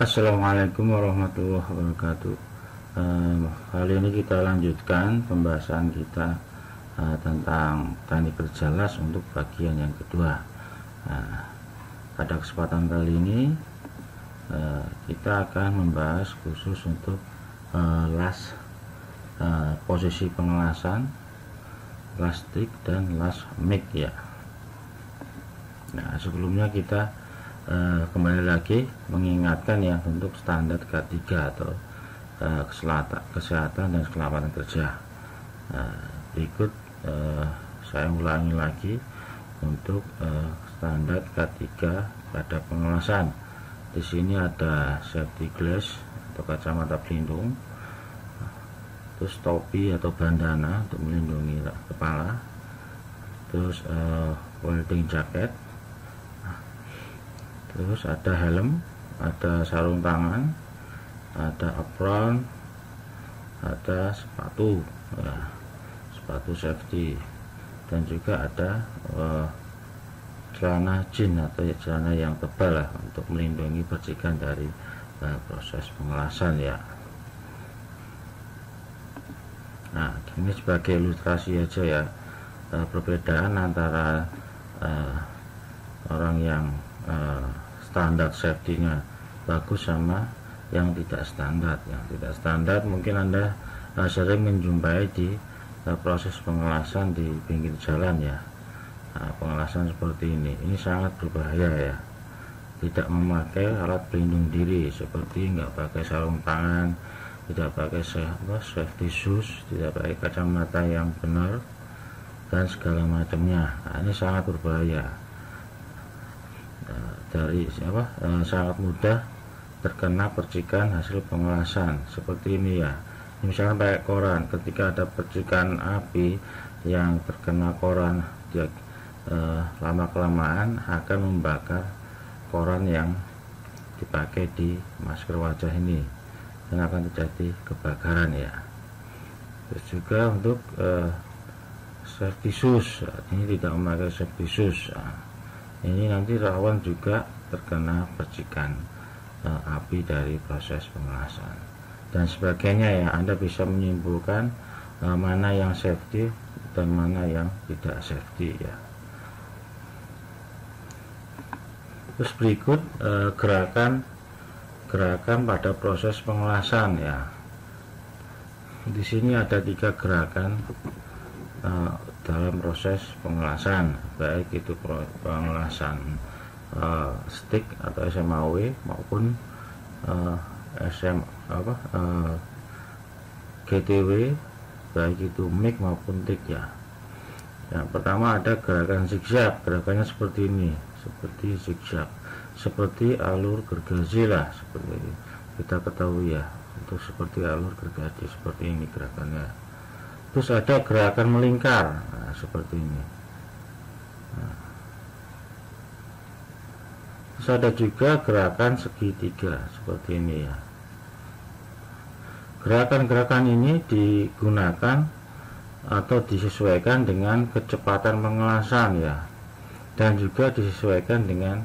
Assalamualaikum warahmatullahi wabarakatuh. Kali ini kita lanjutkan pembahasan kita tentang teknik berjalas untuk bagian yang kedua. Pada kesempatan kali ini kita akan membahas khusus untuk las posisi pengelasan, las stick dan las mic ya. Nah, sebelumnya kita kembali lagi mengingatkan ya untuk standar K3 atau kesehatan dan keselamatan kerja. Berikut saya ulangi lagi untuk standar K3 pada pengelasan. Di sini ada safety glass atau kacamata pelindung, terus topi atau bandana untuk melindungi kepala, terus welding jacket, terus ada helm, ada sarung tangan, ada apron, ada sepatu ya, sepatu safety, dan juga ada celana jeans atau celana yang tebal lah untuk melindungi percikan dari proses pengelasan ya. Nah, ini sebagai ilustrasi aja ya, perbedaan antara orang yang standar safety-nya bagus sama yang tidak standar. Yang tidak standar mungkin Anda sering menjumpai di proses pengelasan di pinggir jalan ya. Pengelasan seperti ini sangat berbahaya ya. Tidak memakai alat pelindung diri seperti nggak pakai sarung tangan, tidak pakai safety shoes, tidak pakai kacamata yang benar dan segala macamnya. Ini sangat berbahaya. Sangat mudah terkena percikan hasil pengelasan seperti ini ya. Misalnya pakai koran, ketika ada percikan api yang terkena koran, dia lama kelamaan akan membakar koran yang dipakai di masker wajah ini dan akan terjadi kebakaran ya. Terus juga untuk safety shoes, ini tidak memakai safety shoes. Ini nanti rawan juga terkena percikan api dari proses pengelasan dan sebagainya ya. Anda bisa menyimpulkan mana yang safety dan mana yang tidak safety ya. Terus berikut gerakan pada proses pengelasan ya. Di sini ada 3 gerakan dalam proses pengelasan, baik itu pengelasan stick atau SMAW maupun GTW, baik itu mic maupun TIG ya. Yang pertama ada gerakan zigzag, gerakannya seperti ini, seperti zigzag, seperti alur gergaji lah, seperti kita ketahui ya, untuk seperti alur gergaji seperti ini gerakannya. Terus ada gerakan melingkar, seperti ini. Terus ada juga gerakan segitiga seperti ini ya. Gerakan-gerakan ini digunakan atau disesuaikan dengan kecepatan pengelasan ya, dan juga disesuaikan dengan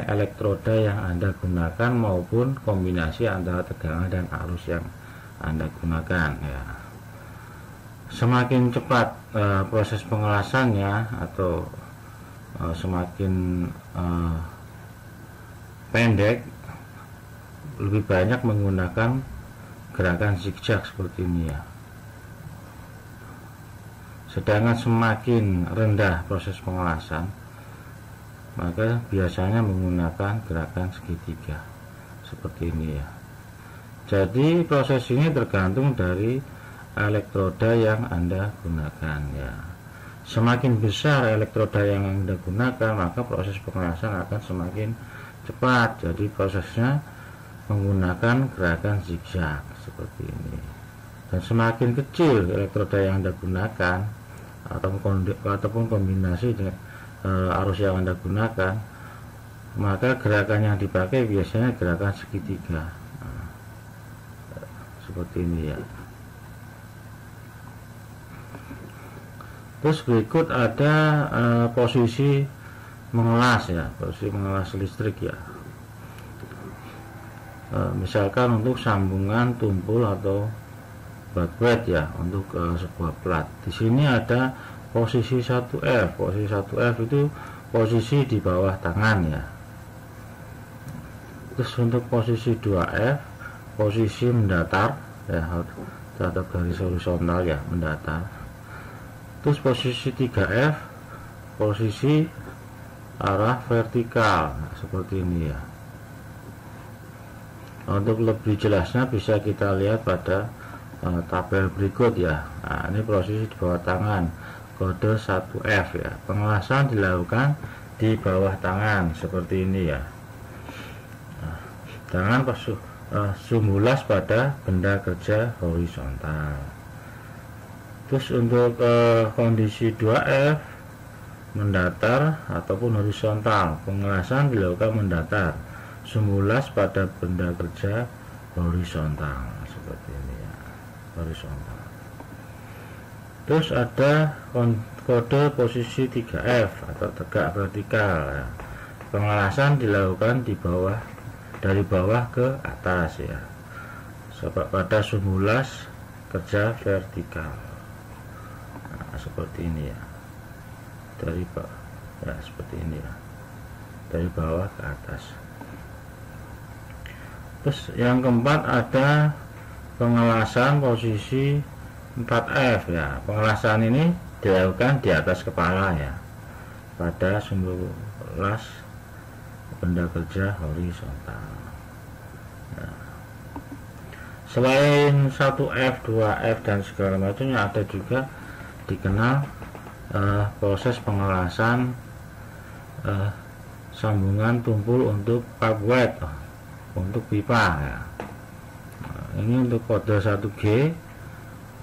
elektroda yang Anda gunakan maupun kombinasi antara tegangan dan arus yang Anda gunakan ya. Semakin cepat proses pengelasannya atau semakin pendek, lebih banyak menggunakan gerakan zigzag seperti ini ya. Sedangkan semakin rendah proses pengelasan, maka biasanya menggunakan gerakan segitiga seperti ini ya. Jadi proses ini tergantung dari elektroda yang Anda gunakan ya. Semakin besar elektroda yang Anda gunakan, maka proses pengelasan akan semakin cepat. Jadi prosesnya menggunakan gerakan zigzag seperti ini. Dan semakin kecil elektroda yang Anda gunakan ataupun kombinasi dengan arus yang Anda gunakan, maka gerakan yang dipakai biasanya gerakan segitiga. Seperti ini ya. Terus berikut ada posisi mengelas ya, posisi mengelas listrik ya. Misalkan untuk sambungan tumpul atau backplate ya, untuk sebuah plat. Di sini ada posisi 1F. Posisi 1F itu posisi di bawah tangan ya. Terus untuk posisi 2F, posisi mendatar ya, terhadap garis horizontal ya, mendatar. Terus posisi 3F, posisi arah vertikal, nah, seperti ini ya. Untuk lebih jelasnya bisa kita lihat pada tabel berikut ya. Nah, ini posisi di bawah tangan, kode 1F ya. Pengelasan dilakukan di bawah tangan seperti ini ya. Nah, tangan sumbulas pada benda kerja horizontal. Terus untuk kondisi 2F, mendatar ataupun horizontal, pengelasan dilakukan mendatar, sumbulas pada benda kerja horizontal seperti ini ya, horizontal. Terus ada kode posisi 3F atau tegak vertikal ya. Pengelasan dilakukan di bawah, dari bawah ke atas ya, sebab pada sumbulas kerja vertikal. Nah, seperti ini ya, dari bawah ya, seperti ini ya, dari bawah ke atas. Terus yang keempat ada pengelasan posisi 4F ya. Pengelasan ini dilakukan di atas kepala ya, pada sumbulas benda kerja horizontal. Nah, selain 1F, 2F dan segala macamnya, ada juga dikenal proses pengelasan sambungan tumpul untuk pipework, untuk pipa ya. Nah, ini untuk kode 1G,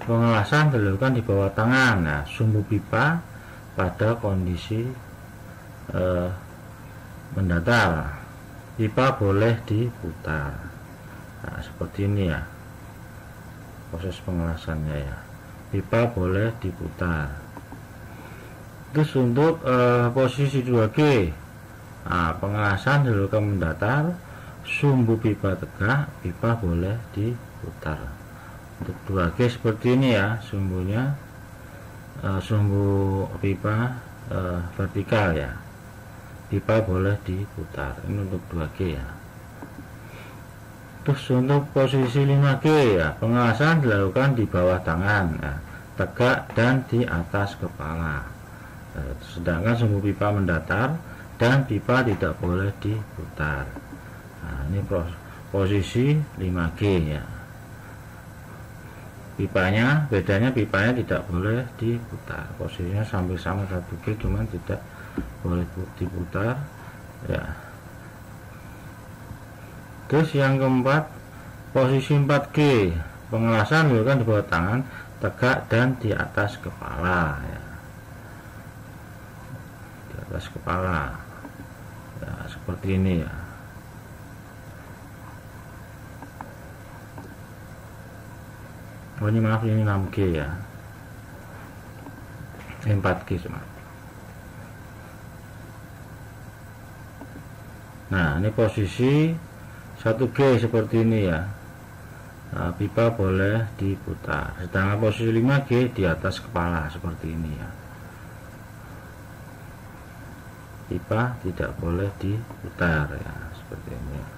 pengelasan dilakukan di bawah tangan. Nah, sumbu pipa pada kondisi mendatar, pipa boleh diputar. Nah, seperti ini ya proses pengelasannya ya, pipa boleh diputar. Terus untuk posisi 2G, nah, pengelasan dilakukan mendatar, sumbu pipa tegak, pipa boleh diputar. Untuk 2G seperti ini ya, sumbunya sumbu pipa vertikal ya, pipa boleh diputar. Ini untuk 2G ya. Terus untuk posisi 5G ya, pengelasan dilakukan di bawah tangan ya, tegak dan di atas kepala. Sedangkan sumbu pipa mendatar dan pipa tidak boleh diputar. Nah, ini posisi 5G ya. Pipanya, bedanya pipanya tidak boleh diputar. Posisinya sampai sama 1G, cuman tidak boleh diputar ya. Terus yang keempat, posisi 4G, pengelasan dilakukan di bawah tangan, tegak dan di atas kepala ya. Di atas kepala ya, seperti ini ya. Oh, ini maaf, ini 6G ya, 4G cuma. Nah, ini posisi 1G seperti ini ya. Nah, pipa boleh diputar. Sedangkan posisi 5G di atas kepala seperti ini ya. Pipa tidak boleh diputar ya, seperti ini ya.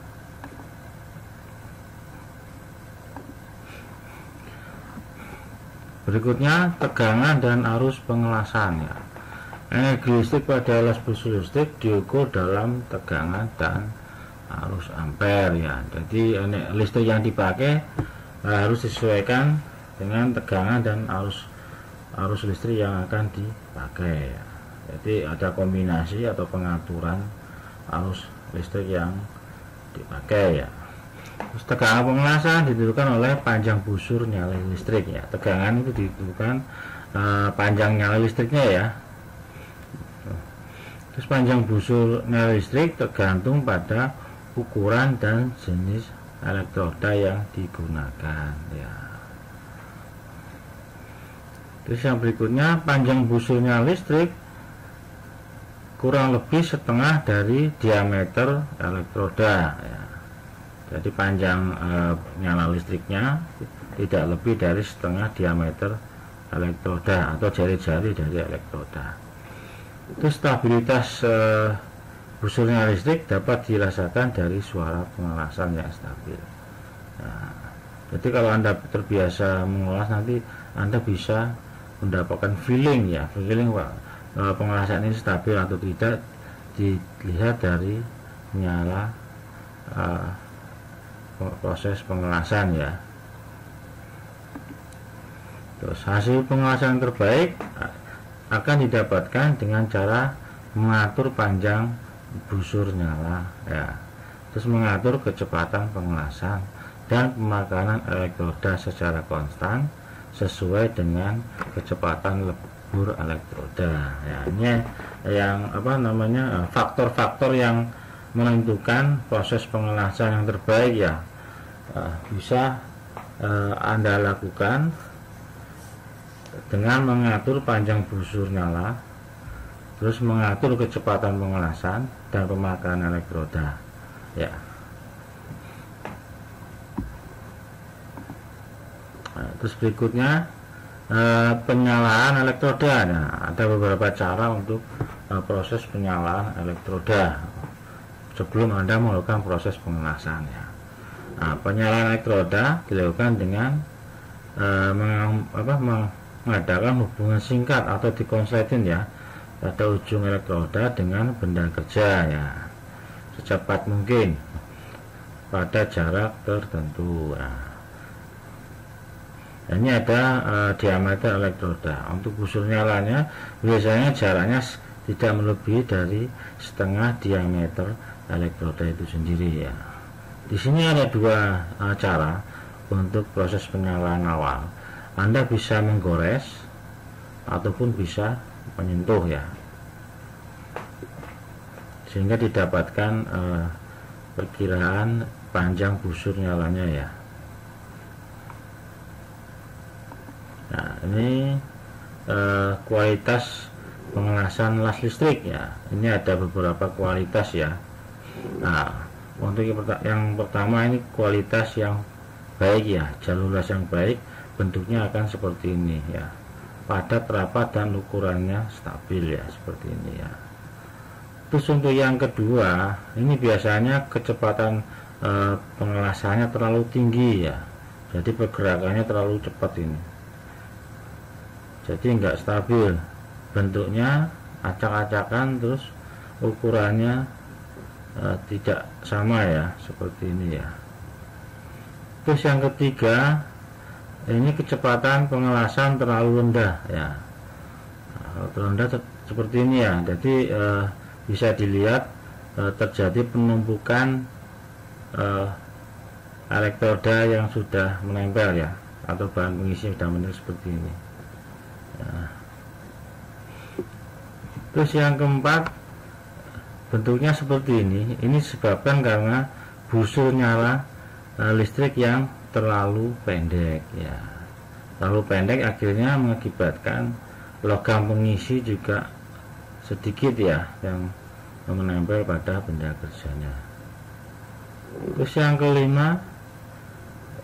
Berikutnya tegangan dan arus pengelasan ya. Energi listrik pada alas busur listrik diukur dalam tegangan dan arus ampere ya. Jadi listrik yang dipakai harus disesuaikan dengan tegangan dan arus listrik yang akan dipakai ya. Jadi ada kombinasi atau pengaturan arus listrik yang dipakai ya. Terus tegangan pengelasan ditentukan oleh panjang busur nyala listrik ya. Tegangan itu ditentukan panjang nyala listriknya ya. Terus panjang busur nyala listrik tergantung pada ukuran dan jenis elektroda yang digunakan ya. Terus yang berikutnya, panjang busurnya listrik kurang lebih setengah dari diameter elektroda ya. Jadi panjang nyala listriknya tidak lebih dari setengah diameter elektroda atau jari-jari dari elektroda. Itu stabilitas busurnya listrik dapat dirasakan dari suara pengelasan yang stabil. Nah, jadi kalau Anda terbiasa mengelas, nanti Anda bisa mendapatkan feeling ya, pengelasan ini stabil atau tidak dilihat dari nyala proses pengelasan ya. Terus hasil pengelasan terbaik akan didapatkan dengan cara mengatur panjang busur nyala ya, terus mengatur kecepatan pengelasan dan pemakanan elektroda secara konstan sesuai dengan kecepatan lebur elektroda ya. Ini yang faktor-faktor yang menentukan proses pengelasan yang terbaik ya. Bisa Anda lakukan dengan mengatur panjang busur nyala, terus mengatur kecepatan pengelasan dan pemakanan elektroda ya. Terus berikutnya penyalaan elektroda. Nah, ada beberapa cara untuk proses penyalaan elektroda sebelum Anda melakukan proses pengelasan ya. Nah, penyalaan elektroda dilakukan dengan mengadakan hubungan singkat atau dikonsletin ya pada ujung elektroda dengan benda kerja ya, secepat mungkin pada jarak tertentu. Nah, ini ada diameter elektroda. Untuk busur nyalanya biasanya jaraknya tidak melebihi dari setengah diameter elektroda itu sendiri ya. Di sini ada dua cara untuk proses penyalaan awal. Anda bisa menggores ataupun bisa menyentuh ya, sehingga didapatkan perkiraan panjang busur nyalanya ya. Nah, ini kualitas pengelasan las listrik ya. Ini ada beberapa kualitas ya. Nah, untuk yang pertama ini kualitas yang baik ya, jalur las yang baik, bentuknya akan seperti ini ya, padat, rapat, dan ukurannya stabil ya, seperti ini ya. Terus untuk yang kedua, ini biasanya kecepatan pengelasannya terlalu tinggi ya, jadi pergerakannya terlalu cepat ini, jadi enggak stabil, bentuknya acak-acakan, terus ukurannya tidak sama ya, seperti ini ya. Terus yang ketiga, ini kecepatan pengelasan terlalu rendah ya. Nah, terlalu rendah seperti ini ya, jadi bisa dilihat terjadi penumpukan elektroda yang sudah menempel ya, atau bahan pengisi sudah menempel seperti ini ya. Terus yang keempat, bentuknya seperti ini disebabkan karena busur nyala listrik yang terlalu pendek ya. Terlalu pendek akhirnya mengakibatkan logam pengisi juga sedikit ya yang menempel pada benda kerjanya. Terus yang kelima,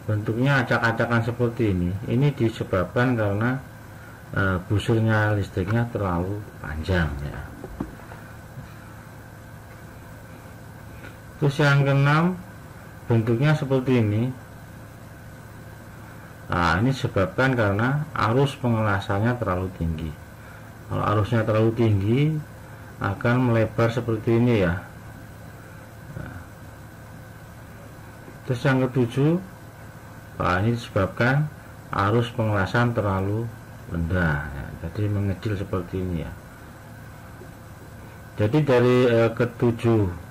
bentuknya acak-acakan seperti ini disebabkan karena busurnya listriknya terlalu panjang ya. Terus yang keenam, bentuknya seperti ini. Nah, ini disebabkan karena arus pengelasannya terlalu tinggi. Kalau arusnya terlalu tinggi akan melebar seperti ini ya. Nah, terus yang ketujuh, ini disebabkan arus pengelasan terlalu rendah ya, jadi mengecil seperti ini ya. Jadi dari ketujuh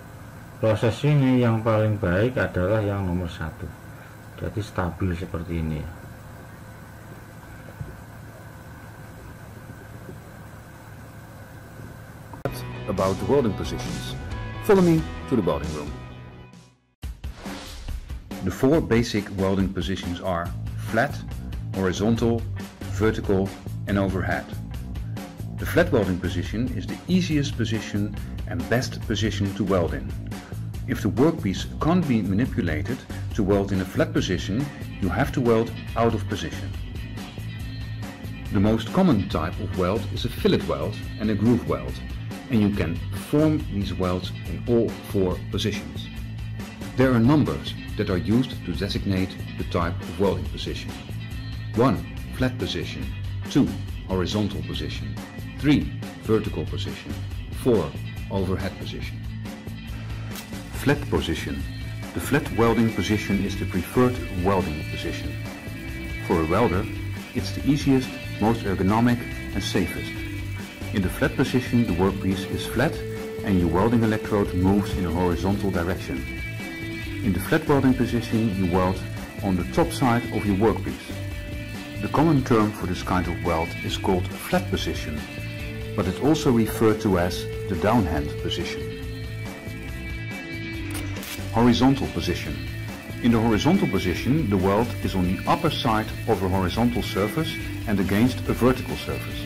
proses ini yang paling baik adalah yang nomor 1, jadi stabil seperti ini ya. About the welding positions. Follow me to the welding room. The 4 basic welding positions are flat, horizontal, vertical and overhead. The flat welding position is the easiest position and best position to weld in. If the workpiece can't be manipulated to weld in a flat position, you have to weld out of position. The most common type of weld is a fillet weld and a groove weld, and you can perform these welds in all 4 positions. There are numbers that are used to designate the type of welding position. 1. Flat position. 2. Horizontal position. 3. Vertical position. 4. Overhead position. Flat position. The flat welding position is the preferred welding position. For a welder, it's the easiest, most ergonomic and safest. In the flat position, the workpiece is flat and your welding electrode moves in a horizontal direction. In the flat welding position, you weld on the top side of your workpiece. The common term for this kind of weld is called flat position, but it's also referred to as the downhand position. Horizontal position. In the horizontal position, the weld is on the upper side of a horizontal surface and against a vertical surface.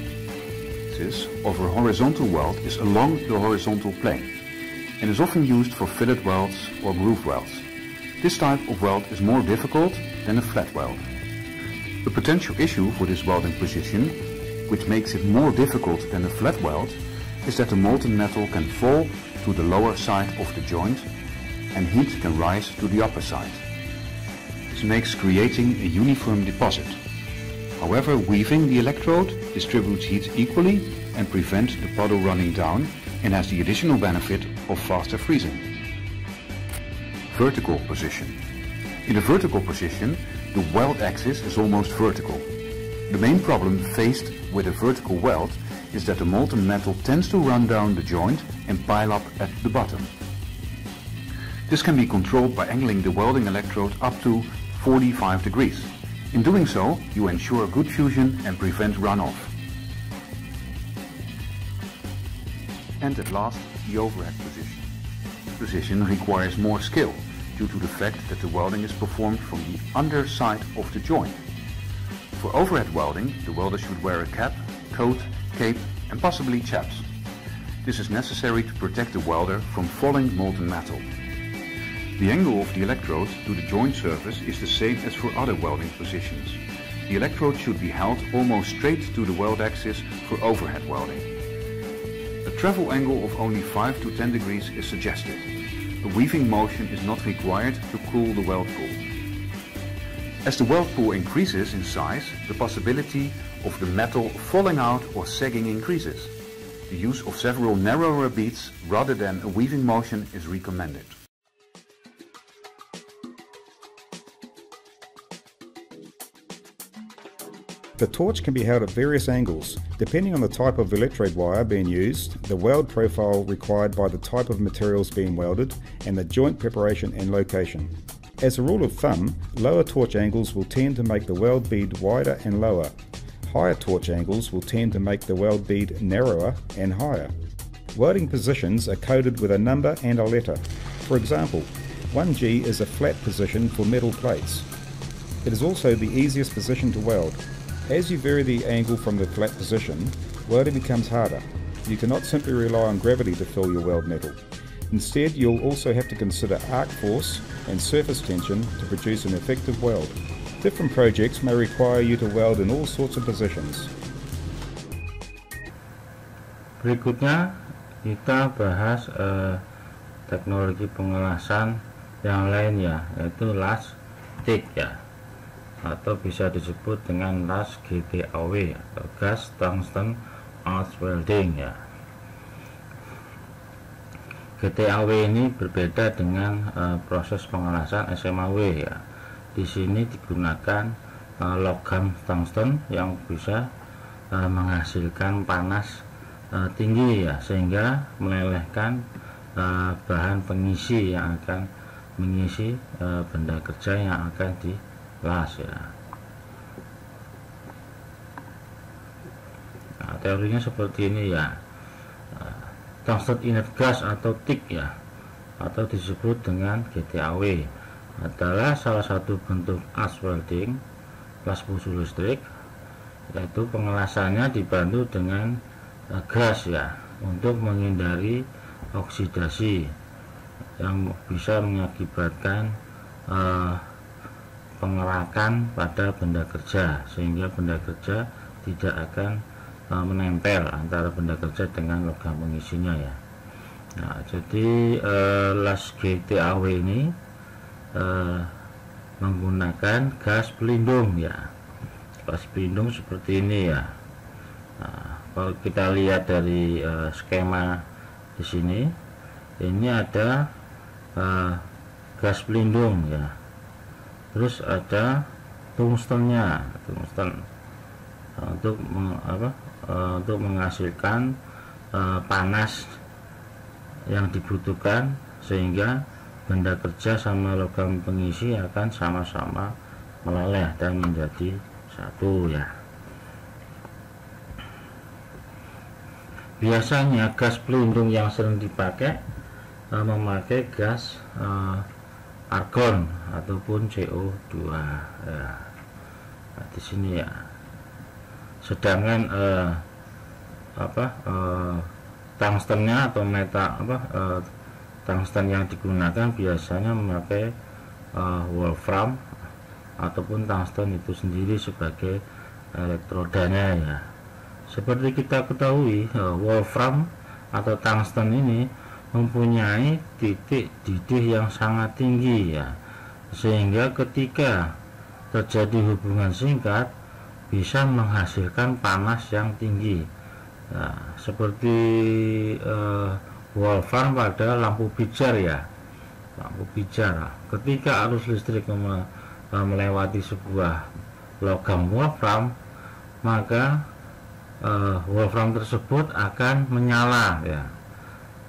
This of a horizontal weld is along the horizontal plane and is often used for fillet welds or groove welds. This type of weld is more difficult than a flat weld. The potential issue for this welding position, which makes it more difficult than a flat weld, is that the molten metal can fall to the lower side of the joint and heat can rise to the upper side. This makes creating a uniform deposit. However, weaving the electrode distributes heat equally and prevents the puddle running down and has the additional benefit of faster freezing. Vertical position. In the vertical position, the weld axis is almost vertical. The main problem faced with a vertical weld is that the molten metal tends to run down the joint and pile up at the bottom. This can be controlled by angling the welding electrode up to 45 degrees. In doing so, you ensure good fusion and prevent runoff. And at last, the overhead position. This position requires more skill due to the fact that the welding is performed from the underside of the joint. For overhead welding, the welder should wear a cap, coat, cape and possibly chaps. This is necessary to protect the welder from falling molten metal. The angle of the electrode to the joint surface is the same as for other welding positions. The electrode should be held almost straight to the weld axis for overhead welding. A travel angle of only 5 to 10 degrees is suggested. A weaving motion is not required to cool the weld pool. As the weld pool increases in size, the possibility of the metal falling out or sagging increases. The use of several narrower beads rather than a weaving motion is recommended. The torch can be held at various angles. Depending on the type of electrode wire being used, the weld profile required by the type of materials being welded, and the joint preparation and location. As a rule of thumb, lower torch angles will tend to make the weld bead wider and lower. Higher torch angles will tend to make the weld bead narrower and higher. Welding positions are coded with a number and a letter. For example, 1G is a flat position for metal plates. It is also the easiest position to weld. As you vary the angle from the flat position, welding becomes harder. You cannot simply rely on gravity to fill your weld metal. Instead, you'll also have to consider arc force and surface tension to produce an effective weld. Different projects may require you to weld in all sorts of positions. Berikutnya kita bahas teknologi pengelasan yang lain ya, yaitu las TIG ya, atau bisa disebut dengan las GTAW atau Gas Tungsten Arc Welding ya. GTAW ini berbeda dengan proses pengelasan SMAW ya. Di sini digunakan logam tungsten yang bisa menghasilkan panas tinggi ya, sehingga melelehkan bahan pengisi yang akan mengisi benda kerja yang akan dilas ya. Nah, teorinya seperti ini ya. Tungsten inert gas atau TIG ya, atau disebut dengan GTAW, adalah salah satu bentuk arc welding kelas pulsu listrik, yaitu pengelasannya dibantu dengan gas ya, untuk menghindari oksidasi yang bisa mengakibatkan pengerakan pada benda kerja, sehingga benda kerja tidak akan menempel antara benda kerja dengan logam pengisinya ya. Nah, jadi las GTAW ini menggunakan gas pelindung ya, gas pelindung seperti ini ya. Nah, kalau kita lihat dari skema di sini, ini ada gas pelindung ya, terus ada tungstennya, tungsten untuk untuk menghasilkan panas yang dibutuhkan, sehingga benda kerja sama logam pengisi akan sama-sama meleleh dan menjadi satu ya. Biasanya gas pelindung yang sering dipakai memakai gas argon ataupun CO2 ya. Nah, di sini ya. Sedangkan tungstennya atau tungsten yang digunakan biasanya memakai wolfram ataupun tungsten itu sendiri sebagai elektrodanya ya. Seperti kita ketahui, wolfram atau tungsten ini mempunyai titik didih yang sangat tinggi ya, sehingga ketika terjadi hubungan singkat bisa menghasilkan panas yang tinggi. Nah, seperti wolfram pada lampu pijar ya, lampu pijar. Ketika arus listrik melewati sebuah logam wolfram, maka wolfram tersebut akan menyala ya,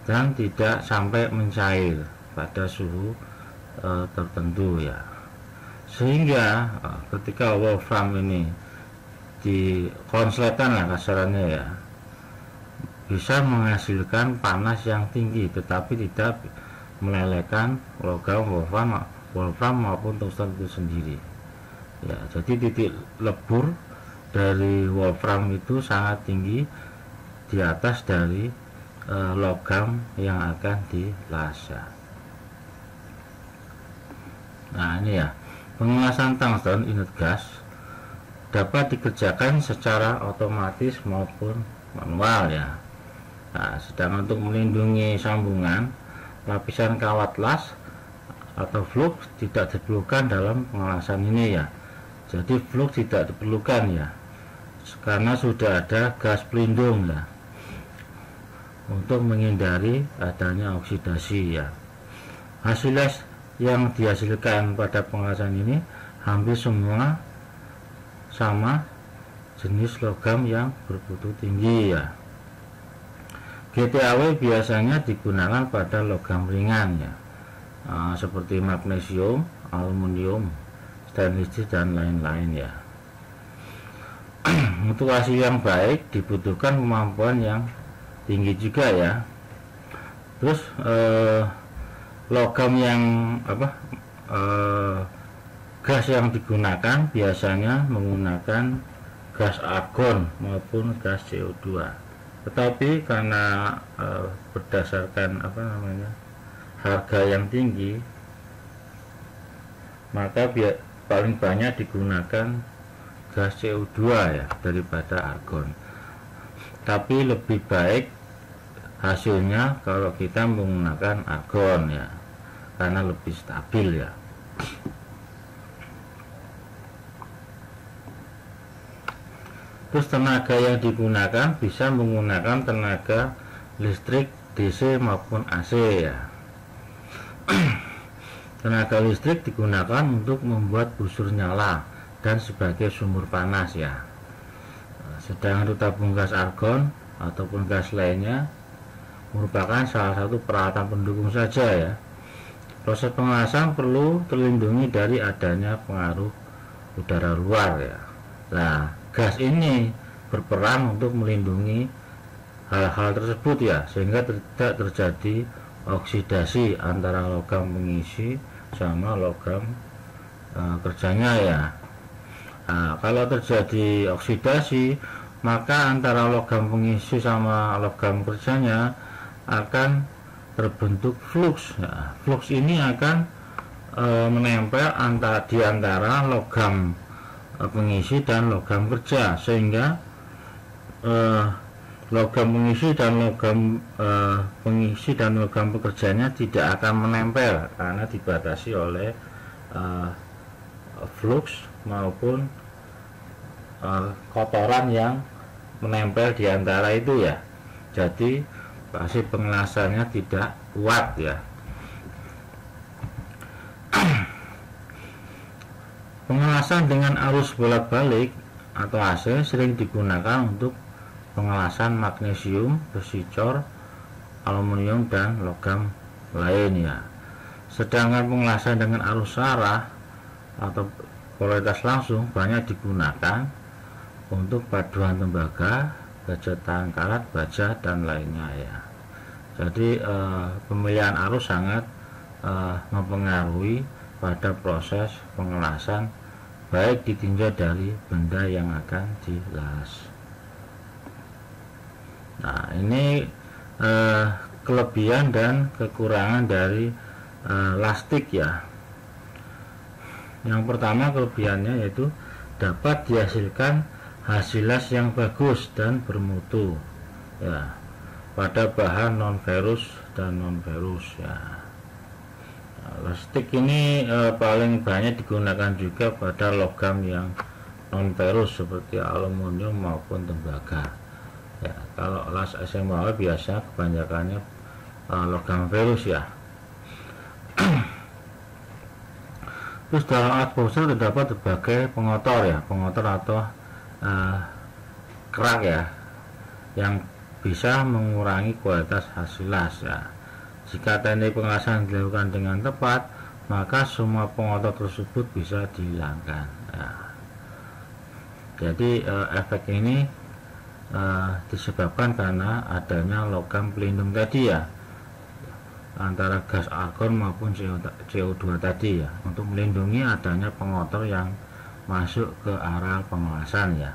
dan tidak sampai mencair pada suhu tertentu ya, sehingga ketika wolfram ini dikonsletan lah kasarannya ya, bisa menghasilkan panas yang tinggi tetapi tidak melelehkan logam wolfram maupun tungsten itu sendiri ya. Jadi titik lebur dari wolfram itu sangat tinggi di atas dari logam yang akan dilas ya. Nah, ini ya, pengelasan tungsten inert gas dapat dikerjakan secara otomatis maupun manual ya. Nah, sedang untuk melindungi sambungan, lapisan kawat las atau flux tidak diperlukan dalam pengelasan ini ya. Jadi flux tidak diperlukan ya, karena sudah ada gas pelindung ya, untuk menghindari adanya oksidasi ya. Hasil les yang dihasilkan pada pengelasan ini hampir semua sama jenis logam yang bermutu tinggi ya. GTAW biasanya digunakan pada logam ringan ya, seperti magnesium, aluminium, stainless steel dan lain-lain ya. Untuk hasil yang baik dibutuhkan kemampuan yang tinggi juga ya. Terus logam yang gas yang digunakan biasanya menggunakan gas argon maupun gas CO2. Tetapi karena berdasarkan harga yang tinggi, maka paling banyak digunakan gas CO2 ya daripada argon. Tapi lebih baik hasilnya kalau kita menggunakan argon ya, karena lebih stabil ya. Terus tenaga yang digunakan bisa menggunakan tenaga listrik DC maupun AC ya. Tenaga listrik digunakan untuk membuat busur nyala dan sebagai sumber panas ya. Sedangkan untuk tabung gas argon ataupun gas lainnya merupakan salah satu peralatan pendukung saja ya. Proses pengelasan perlu terlindungi dari adanya pengaruh udara luar ya. Nah, gas ini berperan untuk melindungi hal-hal tersebut ya, sehingga tidak terjadi oksidasi antara logam pengisi sama logam kerjanya ya. Nah, kalau terjadi oksidasi, maka antara logam pengisi sama logam kerjanya akan terbentuk flux. Nah, flux ini akan menempel di antara logam pengisi dan logam kerja, sehingga logam pengisi dan logam pekerjanya tidak akan menempel karena dibatasi oleh flux maupun kotoran yang menempel di antara itu ya. Jadi hasil pengelasannya tidak kuat ya. Pengelasan dengan arus bolak-balik atau AC sering digunakan untuk pengelasan magnesium, besi cor, aluminium dan logam lain ya. Sedangkan pengelasan dengan arus arah atau polaritas langsung banyak digunakan untuk paduan tembaga, baja tahan karat, baja dan lainnya ya. Jadi pemilihan arus sangat mempengaruhi pada proses pengelasan, baik ditinjau dari benda yang akan dilas. Nah, ini kelebihan dan kekurangan dari lastik ya. Yang pertama, kelebihannya yaitu dapat dihasilkan hasil las yang bagus dan bermutu ya pada bahan non ferus dan non ferus ya. Lastik ini paling banyak digunakan juga pada logam yang non ferus seperti aluminium maupun tembaga ya. Kalau las SMA biasa kebanyakannya logam ferus ya. Terus dalam alat bonsai terdapat berbagai pengotor ya, pengotor atau kerak ya, yang bisa mengurangi kualitas hasil las ya. Jika teknik pengelasan dilakukan dengan tepat, maka semua pengotor tersebut bisa dihilangkan ya. Jadi efek ini disebabkan karena adanya logam pelindung tadi ya, antara gas argon maupun CO2 tadi ya, untuk melindungi adanya pengotor yang masuk ke area pengelasan ya.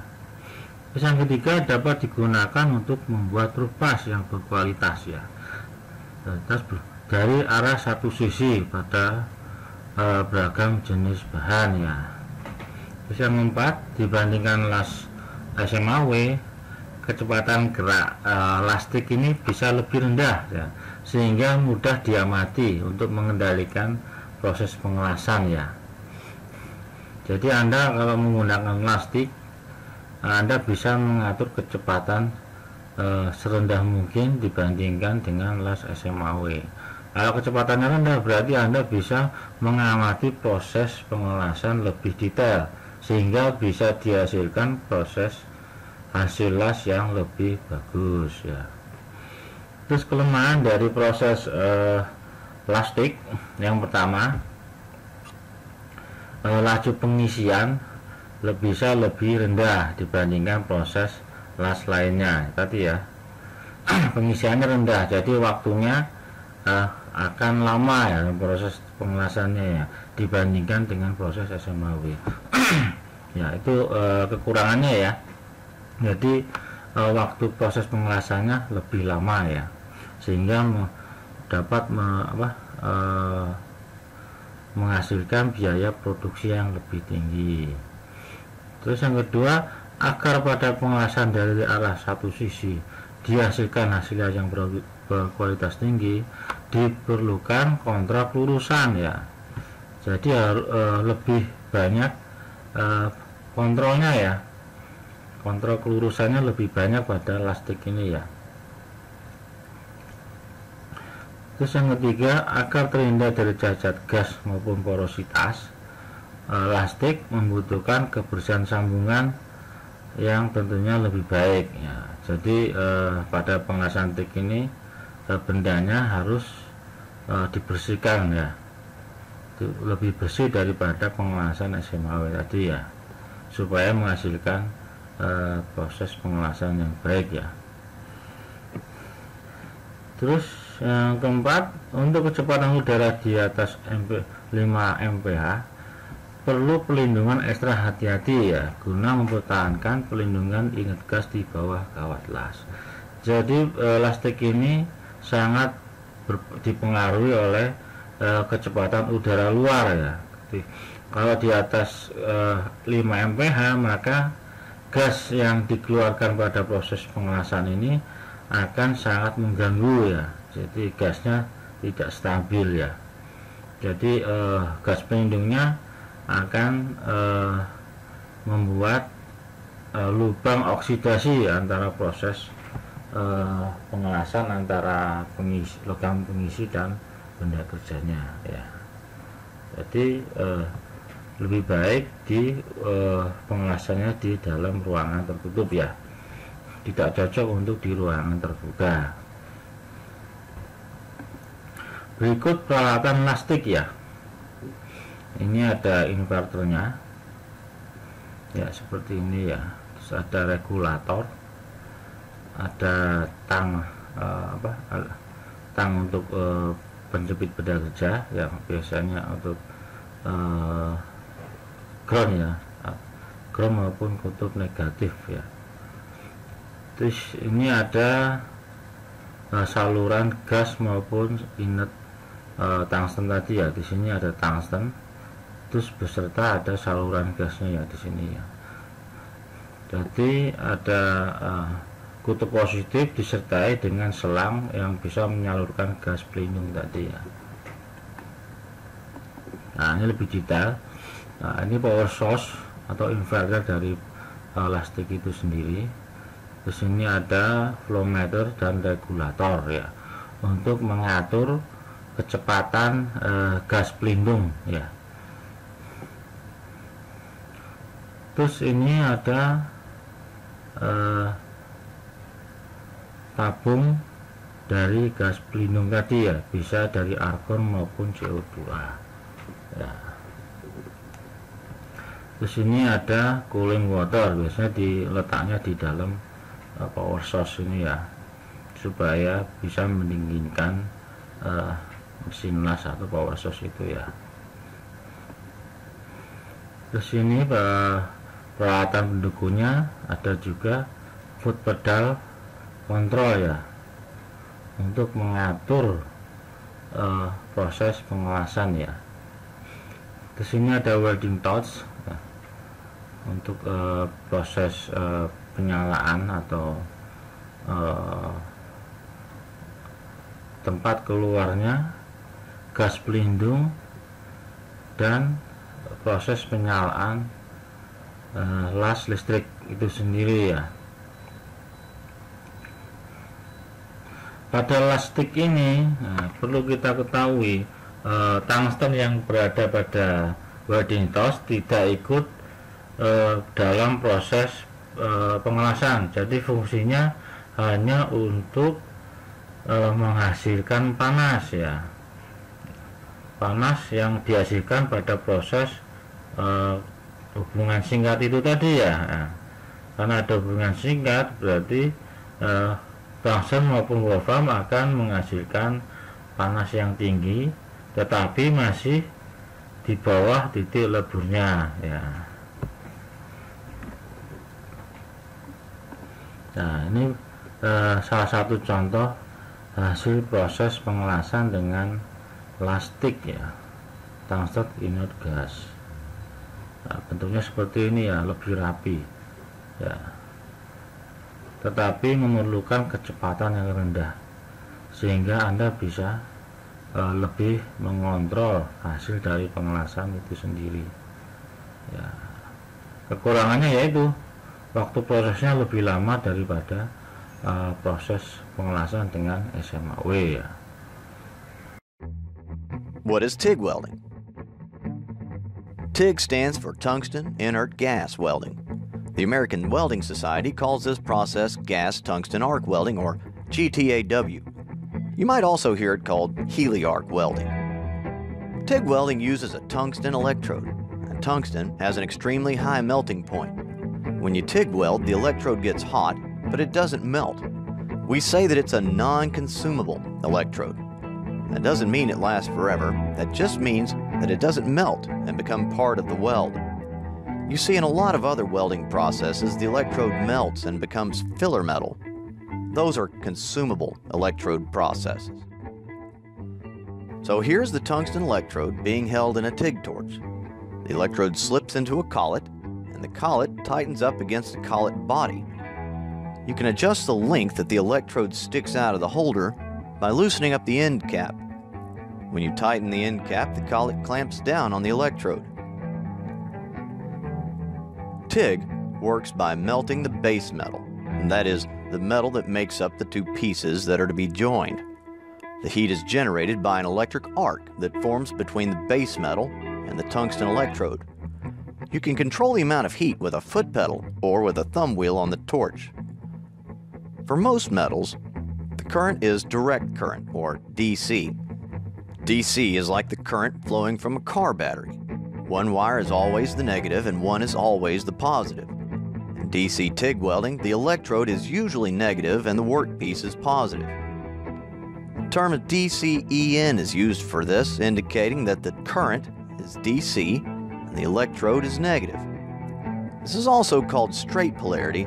Terus yang ketiga, dapat digunakan untuk membuat rupas yang berkualitas ya, dari arah satu sisi pada beragam jenis bahan ya. Terus yang keempat, dibandingkan las SMAW, kecepatan gerak lastik ini bisa lebih rendah ya, sehingga mudah diamati untuk mengendalikan proses pengelasan ya. Jadi Anda kalau menggunakan lastik, Anda bisa mengatur kecepatan serendah mungkin dibandingkan dengan las SMAW. Kalau kecepatannya rendah, berarti Anda bisa mengamati proses pengelasan lebih detail, sehingga bisa dihasilkan proses hasil las yang lebih bagus ya. Terus kelemahan dari proses lastik, yang pertama, laju pengisian bisa lebih rendah dibandingkan proses las lainnya tadi ya. Pengisiannya rendah, jadi waktunya akan lama ya proses pengelasannya ya, dibandingkan dengan proses SMAW. Ya, itu kekurangannya ya. Jadi waktu proses pengelasannya lebih lama ya, sehingga dapat menghasilkan biaya produksi yang lebih tinggi. Terus yang kedua, agar pada pengelasan dari arah satu sisi dihasilkan hasil yang berkualitas tinggi, diperlukan kontrak lurusan ya. Jadi lebih banyak kontrolnya ya, kontrol kelurusannya lebih banyak pada lastik ini ya. Terus yang ketiga, agar terhindar dari cacat gas maupun porositas, lastik membutuhkan kebersihan sambungan yang tentunya lebih baik ya. Jadi pada pengelasan tik ini bendanya harus dibersihkan ya, itu lebih bersih daripada pengelasan SMAW tadi ya, supaya menghasilkan proses pengelasan yang baik ya. Terus yang keempat, untuk kecepatan udara di atas 5 mph perlu pelindungan ekstra hati-hati ya, guna mempertahankan pelindungan inlet gas di bawah kawat las. Jadi lastik ini sangat dipengaruhi oleh kecepatan udara luar ya. Jadi, kalau di atas 5 mph maka gas yang dikeluarkan pada proses pengelasan ini akan sangat mengganggu ya. Jadi gasnya tidak stabil ya. Jadi gas pelindungnya akan membuat lubang oksidasi antara proses pengelasan antara logam pengisi dan benda kerjanya ya. Jadi lebih baik di pengelasannya di dalam ruangan tertutup ya, tidak cocok untuk di ruangan terbuka. Berikut peralatan lastik ya. Ini ada inverternya ya, seperti ini ya. Terus ada regulator, ada tang tang untuk penjepit benda kerja yang biasanya untuk ground ya, ground maupun kutub negatif ya. Terus ini ada saluran gas maupun inlet tungsten tadi ya. Di sini ada tungsten, terus beserta ada saluran gasnya ya di sini ya. Jadi ada kutub positif disertai dengan selang yang bisa menyalurkan gas pelindung tadi ya. Nah, ini lebih detail. Nah, ini power source atau inverter dari lastik itu sendiri. Di sini ada flow meter dan regulator ya, untuk mengatur kecepatan gas pelindung ya. Terus ini ada tabung dari gas pelindung tadi ya, bisa dari argon maupun CO2 ya. Terus ini ada cooling water, biasanya diletaknya di dalam power source ini ya, supaya bisa mendinginkan mesin las atau power source itu ya. Terus ini peralatan pendukungnya, ada juga foot pedal kontrol ya, untuk mengatur proses pengelasan ya. Terus ini ada welding torch ya, untuk proses penyalaan atau tempat keluarnya gas pelindung dan proses penyalaan las listrik itu sendiri ya. Pada lastik ini perlu kita ketahui tungsten yang berada pada welding torch tidak ikut dalam proses pengelasan. Jadi fungsinya hanya untuk menghasilkan panas ya, panas yang dihasilkan pada proses hubungan singkat itu tadi ya. Karena ada hubungan singkat berarti tungsten maupun wolfram akan menghasilkan panas yang tinggi, tetapi masih di bawah titik leburnya ya. Nah, ini salah satu contoh hasil proses pengelasan dengan lastik ya, tungsten inert gas. Nah, bentuknya seperti ini ya, lebih rapi ya, tetapi memerlukan kecepatan yang rendah sehingga Anda bisa lebih mengontrol hasil dari pengelasan itu sendiri ya. Kekurangannya yaitu waktu prosesnya lebih lama daripada proses pengelasan dengan SMAW ya. What is TIG welding? TIG stands for Tungsten Inert Gas Welding. The American Welding Society calls this process gas tungsten arc welding, or GTAW. You might also hear it called heliarc welding. TIG welding uses a tungsten electrode, and tungsten has an extremely high melting point. When you TIG weld, the electrode gets hot, but it doesn't melt. We say that it's a non-consumable electrode. That doesn't mean it lasts forever. That just means that it doesn't melt and become part of the weld. You see, in a lot of other welding processes, the electrode melts and becomes filler metal. Those are consumable electrode processes. So here's the tungsten electrode being held in a TIG torch. The electrode slips into a collet, and the collet tightens up against the collet body. You can adjust the length that the electrode sticks out of the holder by loosening up the end cap. When you tighten the end cap, the collet clamps down on the electrode. TIG works by melting the base metal, and that is the metal that makes up the two pieces that are to be joined. The heat is generated by an electric arc that forms between the base metal and the tungsten electrode. You can control the amount of heat with a foot pedal or with a thumb wheel on the torch. For most metals, the current is direct current, or DC. DC is like the current flowing from a car battery. One wire is always the negative and one is always the positive. In DC TIG welding, the electrode is usually negative and the workpiece is positive. The term DCEN is used for this, indicating that the current is DC and the electrode is negative. This is also called straight polarity,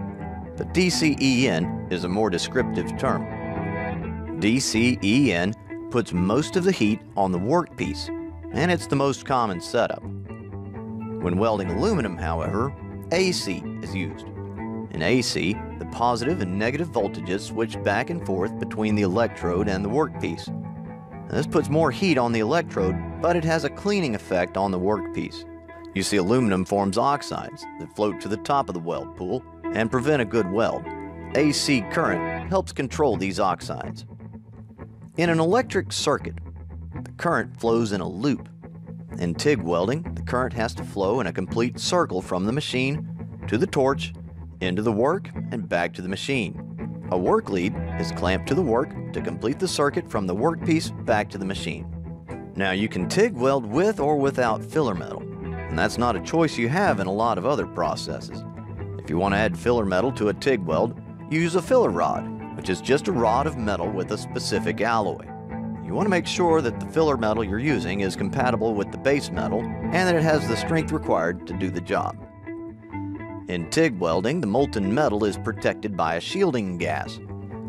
but DCEN is a more descriptive term. DCEN puts most of the heat on the workpiece, and it's the most common setup. When welding aluminum, however, AC is used. In AC, the positive and negative voltages switch back and forth between the electrode and the workpiece. This puts more heat on the electrode, but it has a cleaning effect on the workpiece. You see, aluminum forms oxides that float to the top of the weld pool and prevent a good weld. AC current helps control these oxides. In an electric circuit, the current flows in a loop. In TIG welding, the current has to flow in a complete circle from the machine to the torch, into the work, and back to the machine. A work lead is clamped to the work to complete the circuit from the workpiece back to the machine. Now, you can TIG weld with or without filler metal, and that's not a choice you have in a lot of other processes. If you want to add filler metal to a TIG weld, use a filler rod, which is just a rod of metal with a specific alloy. You want to make sure that the filler metal you're using is compatible with the base metal and that it has the strength required to do the job. In TIG welding, the molten metal is protected by a shielding gas.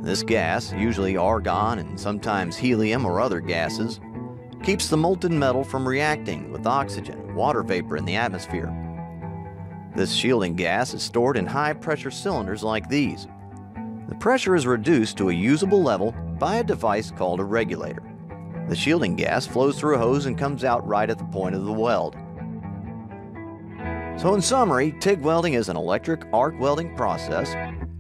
This gas, usually argon and sometimes helium or other gases, keeps the molten metal from reacting with oxygen and water vapor in the atmosphere. This shielding gas is stored in high-pressure cylinders like these. The pressure is reduced to a usable level by a device called a regulator. The shielding gas flows through a hose and comes out right at the point of the weld. So in summary, TIG welding is an electric arc welding process,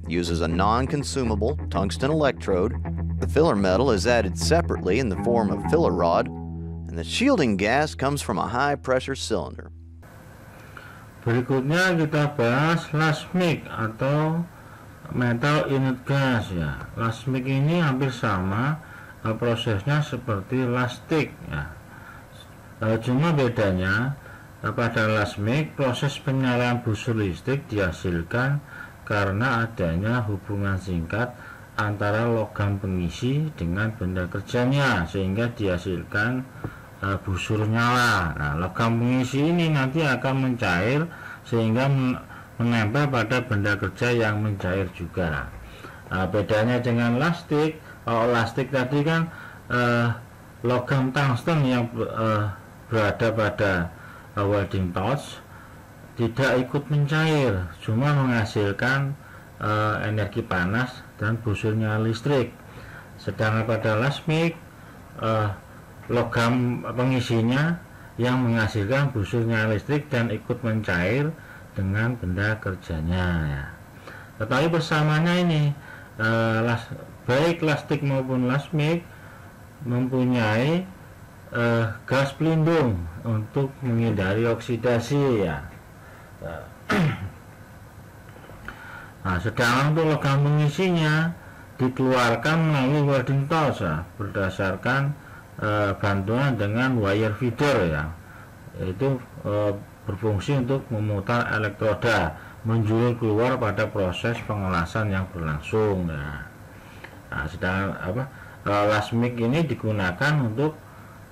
uses a non-consumable tungsten electrode, the filler metal is added separately in the form of filler rod, and the shielding gas comes from a high-pressure cylinder. Berikutnya kita bahas lasmik atau metal inert gas ya. Lasmik ini hampir sama prosesnya seperti lastik ya. Cuma bedanya pada lasmik proses penyalaran busur listrik dihasilkan karena adanya hubungan singkat antara logam pengisi dengan benda kerjanya sehingga dihasilkan busur nyala. Nah, logam pengisi ini nanti akan mencair sehingga menempel pada benda kerja yang mencair juga. Bedanya dengan lastik, kalau lastik tadi kan logam tungsten yang berada pada welding torch tidak ikut mencair, cuma menghasilkan energi panas dan busurnya listrik. Sedangkan pada lasmik logam pengisinya yang menghasilkan busurnya listrik dan ikut mencair dengan benda kerjanya ya. Tetapi bersamanya ini baik lastik maupun lasmik mempunyai gas pelindung untuk menghindari oksidasi ya. Nah, sedangkan untuk logam pengisinya dikeluarkan melalui welding torch ya, berdasarkan bantuan dengan wire feeder ya, yaitu berfungsi untuk memutar elektroda menjulur keluar pada proses pengelasan yang berlangsung ya. Nah, sedangkan lasmik ini digunakan untuk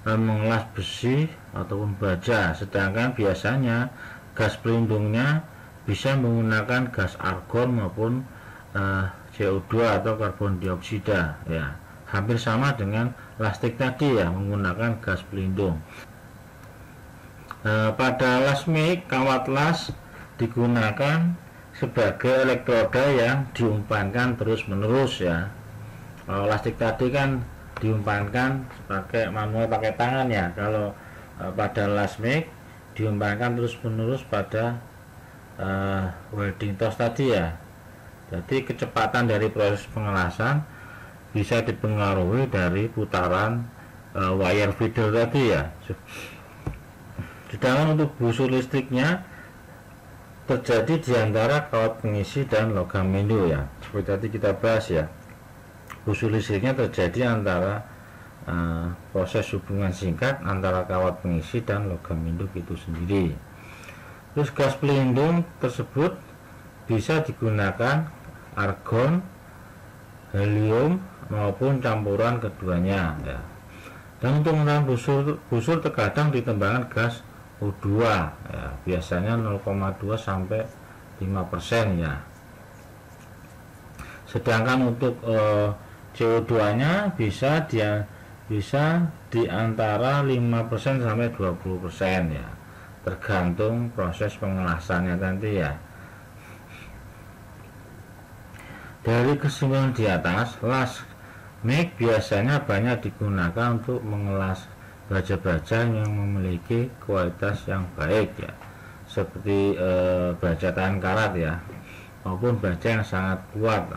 mengelas besi ataupun baja, sedangkan biasanya gas pelindungnya bisa menggunakan gas argon maupun CO2 atau karbon dioksida ya, hampir sama dengan lastik tadi ya, menggunakan gas pelindung. Pada lasmik, kawat las digunakan sebagai elektroda yang diumpankan terus menerus ya. Kalau lastik tadi kan diumpankan pakai manual, pakai tangan ya. Kalau pada lasmik diumpankan terus menerus pada welding toss tadi ya. Jadi kecepatan dari proses pengelasan bisa dipengaruhi dari putaran wire feeder tadi ya. Sedangkan untuk busur listriknya terjadi di antara kawat pengisi dan logam Indo ya. Seperti tadi kita bahas ya. Busur listriknya terjadi antara proses hubungan singkat antara kawat pengisi dan logam induk itu sendiri. Terus gas pelindung tersebut bisa digunakan argon, helium maupun campuran keduanya ya. Dan untuk menahan busur terkadang ditambahkan gas O2 ya, biasanya 0,2 sampai 5% ya. Sedangkan untuk CO2-nya bisa di antara 5% sampai 20% ya, tergantung proses pengelasannya nanti ya. Dari kesimpulan di atas, lasmik biasanya banyak digunakan untuk mengelas baja-baja yang memiliki kualitas yang baik ya, seperti baja tahan karat ya, maupun baja yang sangat kuat.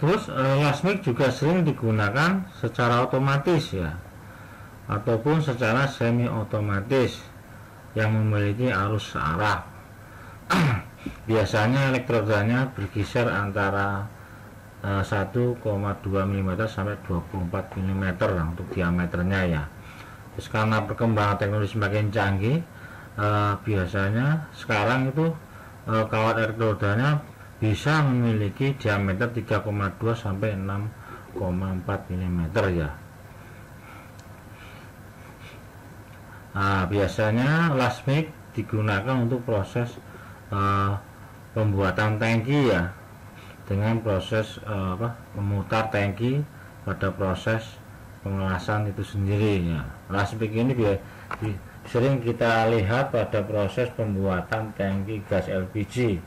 Terus lasmik juga sering digunakan secara otomatis ya, ataupun secara semi otomatis yang memiliki arus searah. Biasanya elektrodanya berkisar antara 1,2 mm sampai 24 mm untuk diameternya ya. Terus karena perkembangan teknologi semakin canggih, biasanya sekarang itu kawat elektrodanya bisa memiliki diameter 3,2 sampai 6,4 mm ya. Nah, biasanya lasmik digunakan untuk proses pembuatan tangki ya, dengan proses memutar tangki pada proses pengelasan itu sendiri ya. Lasmik ini sering kita lihat pada proses pembuatan tangki gas LPG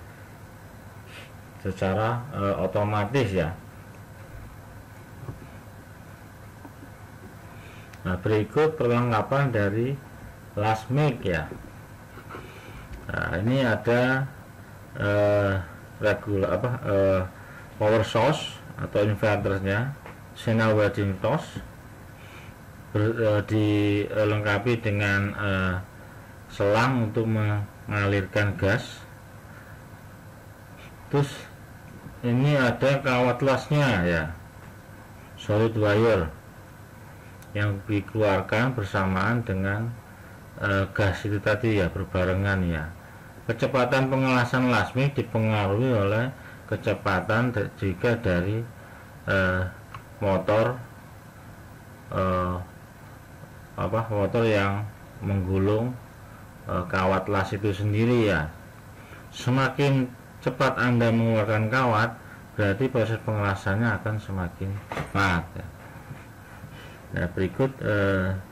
secara otomatis ya. Nah, berikut perlengkapan dari lasmik ya. Nah, ini ada power source atau inverternya, signal welding toss, dilengkapi dengan selang untuk mengalirkan gas. Terus ini ada kawat lasnya ya, solid wire, yang dikeluarkan bersamaan dengan gas itu tadi ya, berbarengan ya. Kecepatan pengelasan lasmik dipengaruhi oleh kecepatan juga dari motor motor yang menggulung kawat las itu sendiri ya. Semakin cepat Anda mengeluarkan kawat, berarti proses pengelasannya akan semakin cepat ya. Nah, berikut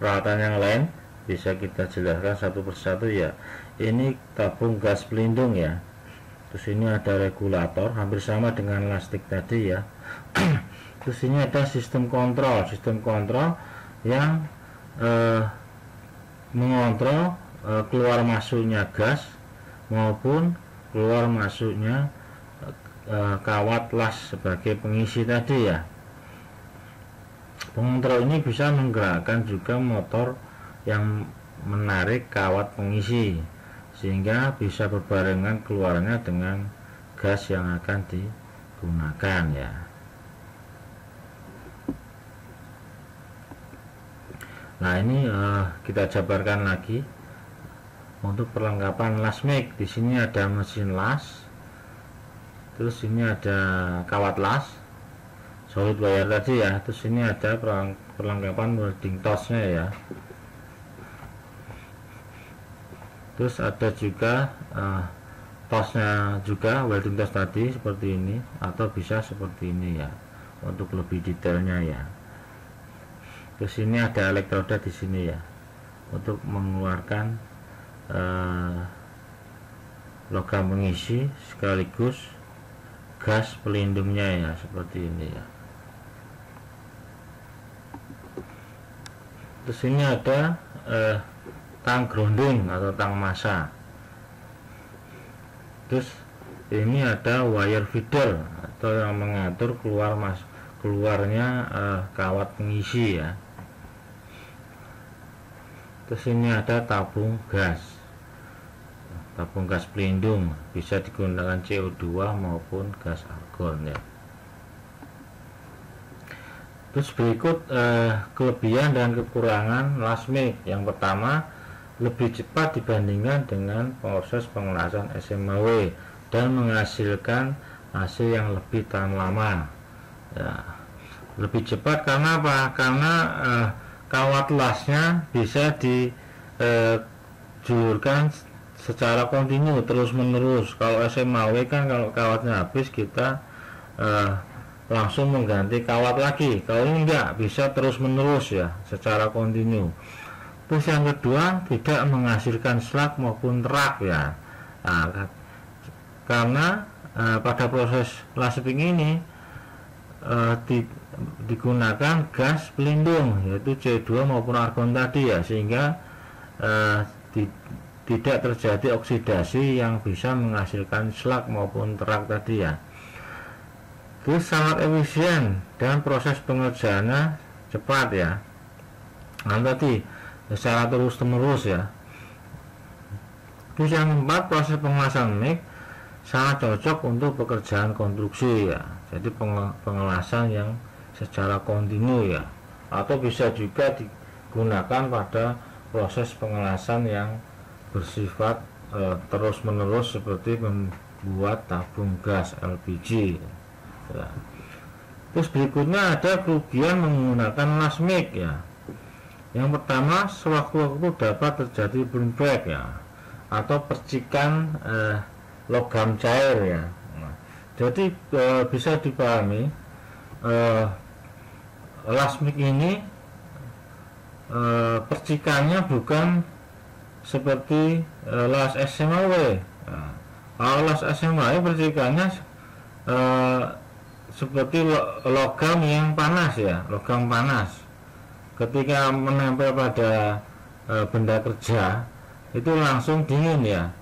peralatan yang lain bisa kita jelaskan satu persatu ya. Ini tabung gas pelindung ya. Terus ini ada regulator, hampir sama dengan lastik tadi ya. Terus ini ada sistem kontrol yang mengontrol keluar masuknya gas maupun keluar masuknya kawat las sebagai pengisi tadi ya. Pengontrol ini bisa menggerakkan juga motor yang menarik kawat pengisi, sehingga bisa berbarengan keluarnya dengan gas yang akan digunakan ya. Nah, ini kita jabarkan lagi untuk perlengkapan las mic. Di sini ada mesin las, terus ini ada kawat las solid wire tadi ya, terus ini ada perlengkapan welding torch-nya ya, terus ada juga torch-nya juga, welding torch tadi seperti ini, atau bisa seperti ini ya untuk lebih detailnya ya. Terus ini ada elektroda di sini ya untuk mengeluarkan logam pengisi sekaligus gas pelindungnya ya, seperti ini ya. Terus ini ada tang grounding atau tang massa. Terus ini ada wire feeder atau yang mengatur keluarnya kawat pengisi ya. Terus ini ada tabung gas pelindung, bisa digunakan CO2 maupun gas argon ya. Terus berikut kelebihan dan kekurangan las mic. Yang pertama, lebih cepat dibandingkan dengan proses pengelasan SMAW dan menghasilkan hasil yang lebih tahan lama ya. Lebih cepat karena apa? Karena kawat lasnya bisa dijulurkan secara kontinu terus menerus. Kalau SMAW kan kalau kawatnya habis kita langsung mengganti kawat lagi. Kalau ini enggak, bisa terus menerus ya secara kontinu. Terus yang kedua, tidak menghasilkan slag maupun terak ya. Karena pada proses lasing ini digunakan gas pelindung yaitu CO2 maupun argon tadi ya, sehingga tidak terjadi oksidasi yang bisa menghasilkan slag maupun terak tadi ya. Terus sangat efisien dan proses pengerjaannya cepat ya. Nah tadi secara terus menerus ya. Terus yang keempat, proses pengelasan mic sangat cocok untuk pekerjaan konstruksi ya. Jadi pengelasan yang secara kontinu ya, atau bisa juga digunakan pada proses pengelasan yang bersifat terus menerus seperti membuat tabung gas LPG ya. Terus berikutnya ada kerugian menggunakan las mic ya. Yang pertama, sewaktu-waktu dapat terjadi burn back ya, atau percikan logam cair ya. Jadi bisa dipahami las mic ini percikannya bukan seperti las SMAW. Kalau las SMAW percikannya seperti logam yang panas ya, logam panas. Ketika menempel pada benda kerja itu langsung dingin ya.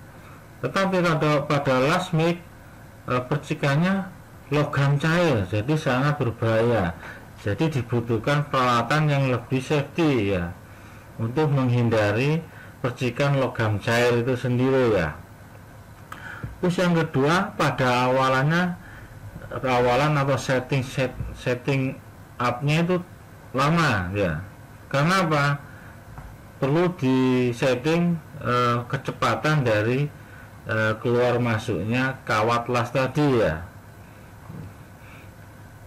Tetapi pada las mic percikannya logam cair, jadi sangat berbahaya. Jadi dibutuhkan peralatan yang lebih safety ya untuk menghindari percikan logam cair itu sendiri ya. Terus yang kedua, pada awalan atau setting up-nya itu lama ya. Karena apa? Perlu disetting kecepatan dari keluar masuknya kawat las tadi ya,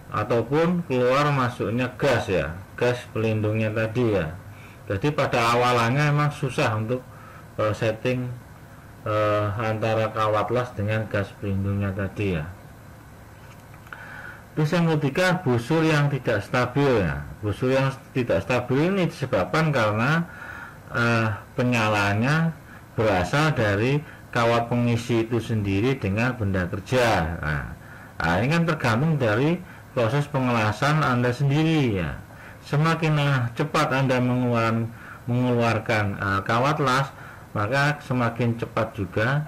ataupun keluar masuknya gas ya, gas pelindungnya tadi ya. Jadi pada awalannya memang susah untuk setting antara kawat las dengan gas pelindungnya tadi ya. Terus yang ketiga, busur yang tidak stabil ya. Busur yang tidak stabil ini disebabkan karena penyalaannya berasal dari kawat pengisi itu sendiri dengan benda kerja. Nah, ini kan tergantung dari proses pengelasan Anda sendiri ya. Semakin cepat Anda mengeluarkan kawat las, maka semakin cepat juga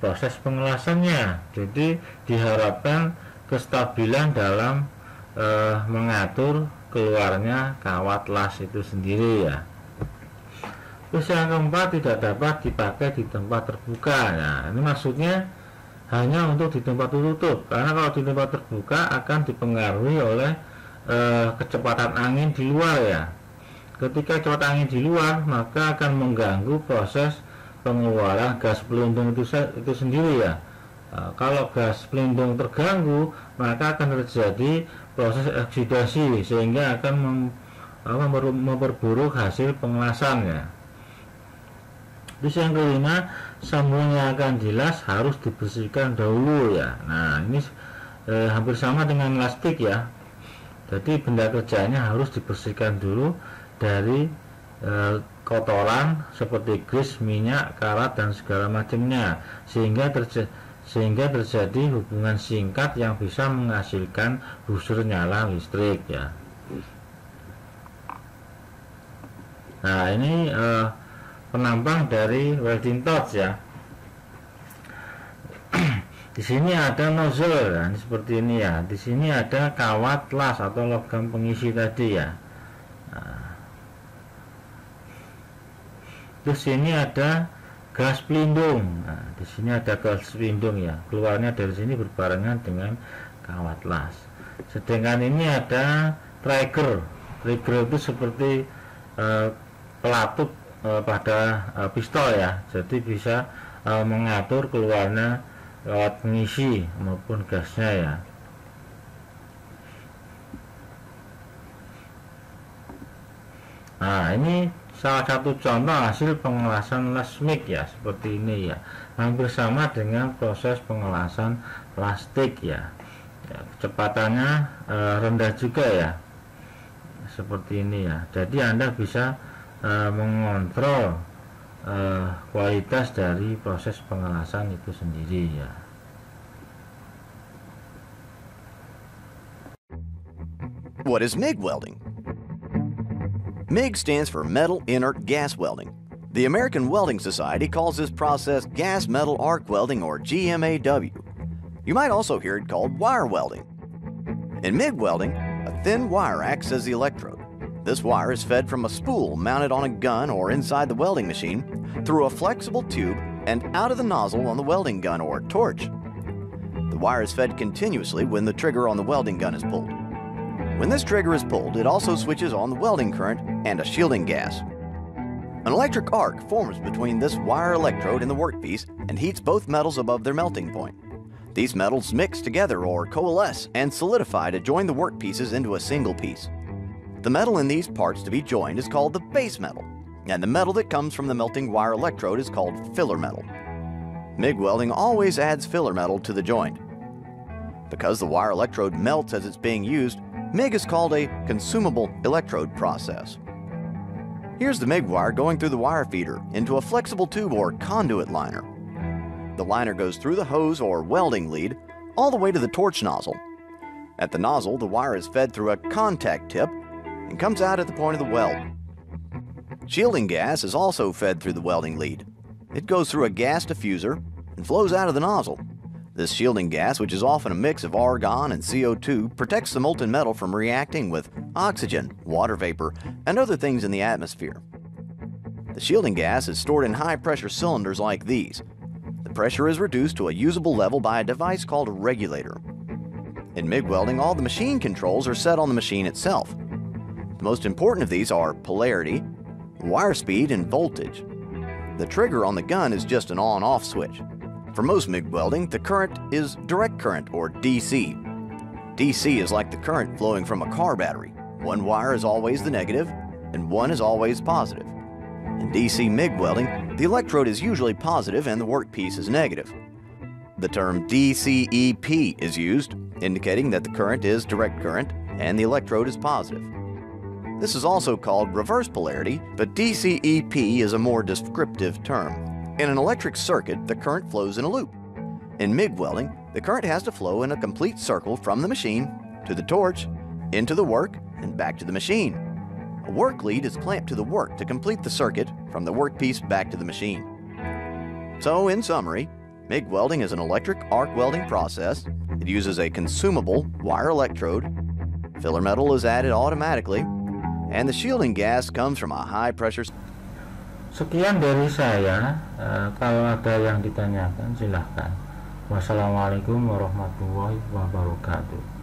proses pengelasannya. Jadi diharapkan kestabilan dalam mengatur keluarnya kawat las itu sendiri ya. Terus yang keempat, tidak dapat dipakai di tempat terbuka. Nah, ini maksudnya hanya untuk di tempat tertutup, karena kalau di tempat terbuka akan dipengaruhi oleh kecepatan angin di luar ya. ketika kilat angin di luar, maka akan mengganggu proses pengeluaran gas pelindung itu sendiri ya. Kalau gas pelindung terganggu, maka akan terjadi proses oksidasi sehingga akan memperburuk hasil pengelasannya. Terus yang kelima, sambungan yang akan dilas harus dibersihkan dahulu ya. Nah, ini hampir sama dengan lastik ya. Jadi benda kerjanya harus dibersihkan dulu dari kotoran seperti grease, minyak, karat dan segala macamnya, sehingga terjadi hubungan singkat yang bisa menghasilkan busur nyala listrik ya. Nah, ini penampang dari welding torch ya. Di sini ada nozzle ya, seperti ini ya. Di sini ada kawat las atau logam pengisi tadi ya. Nah, terus sini ada gas pelindung. Nah, di sini ada gas pelindung ya. Keluarnya dari sini berbarengan dengan kawat las. Sedangkan ini ada trigger. Trigger itu seperti pelatup pada pistol ya. Jadi bisa mengatur keluarnya kawat pengisi maupun gasnya ya. Nah, ini salah satu contoh hasil pengelasan las MIG ya, seperti ini ya. Hampir sama dengan proses pengelasan plastik ya. Kecepatannya rendah juga ya, seperti ini ya. Jadi Anda bisa mengontrol kualitas dari proses pengelasan itu sendiri ya. What is MIG welding? MIG stands for Metal Inert Gas Welding. The American Welding Society calls this process gas metal arc welding, or GMAW. You might also hear it called wire welding. In MIG welding, a thin wire acts as the electrode. This wire is fed from a spool mounted on a gun or inside the welding machine through a flexible tube and out of the nozzle on the welding gun or torch. The wire is fed continuously when the trigger on the welding gun is pulled. When this trigger is pulled, it also switches on the welding current and a shielding gas. An electric arc forms between this wire electrode and the workpiece and heats both metals above their melting point. These metals mix together or coalesce and solidify to join the workpieces into a single piece. The metal in these parts to be joined is called the base metal, and the metal that comes from the melting wire electrode is called filler metal. MIG welding always adds filler metal to the joint. Because the wire electrode melts as it's being used, MIG is called a consumable electrode process. Here's the MIG wire going through the wire feeder into a flexible tube or conduit liner. The liner goes through the hose or welding lead all the way to the torch nozzle. At the nozzle, the wire is fed through a contact tip and comes out at the point of the weld. Shielding gas is also fed through the welding lead. It goes through a gas diffuser and flows out of the nozzle. This shielding gas, which is often a mix of argon and CO2, protects the molten metal from reacting with oxygen, water vapor, and other things in the atmosphere. The shielding gas is stored in high-pressure cylinders like these. The pressure is reduced to a usable level by a device called a regulator. In MIG welding, all the machine controls are set on the machine itself. The most important of these are polarity, wire speed, and voltage. The trigger on the gun is just an on-off switch. For most MIG welding, the current is direct current, or DC. DC is like the current flowing from a car battery. One wire is always the negative, and one is always positive. In DC MIG welding, the electrode is usually positive and the workpiece is negative. The term DCEP is used, indicating that the current is direct current and the electrode is positive. This is also called reverse polarity, but DCEP is a more descriptive term. In an electric circuit, the current flows in a loop. In MIG welding, the current has to flow in a complete circle from the machine to the torch, into the work, and back to the machine. A work lead is clamped to the work to complete the circuit from the workpiece back to the machine. So, in summary, MIG welding is an electric arc welding process. It uses a consumable wire electrode. Filler metal is added automatically, and the shielding gas comes from a high pressure. Sekian dari saya. Kalau ada yang ditanyakan silahkan. Wassalamualaikum warahmatullahi wabarakatuh.